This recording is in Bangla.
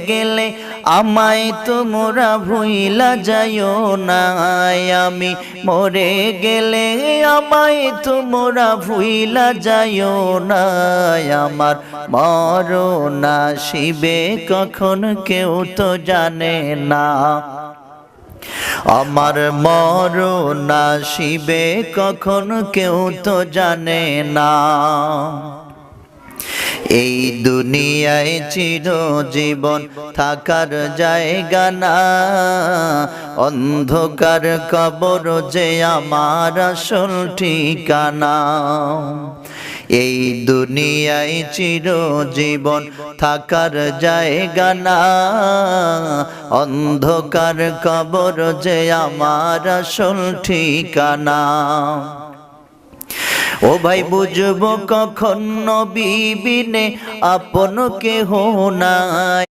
গেলে আমায় তোমরা ভুইলা যাইও না, আমি মরে গেলে আমায় তোমরা ভুইলা যাইও না। আমার মরণ আসিবে কখন কেউ তো জানে না, আমার মরণ আসিবে কখন কেউ তো জানে না। এই দুনিয়ায় চিরজীবন থাকার জায়গা না, অন্ধকার কবর যে আমার আসল ঠিকানা। এই দুনিয়ায় চিরজীবন থাকার জায়গা না, অন্ধকার কবর যে আমার আসল ঠিকানা। ও ভাই বুঝবো কখন নবী বিনে আপন কেহ নাই।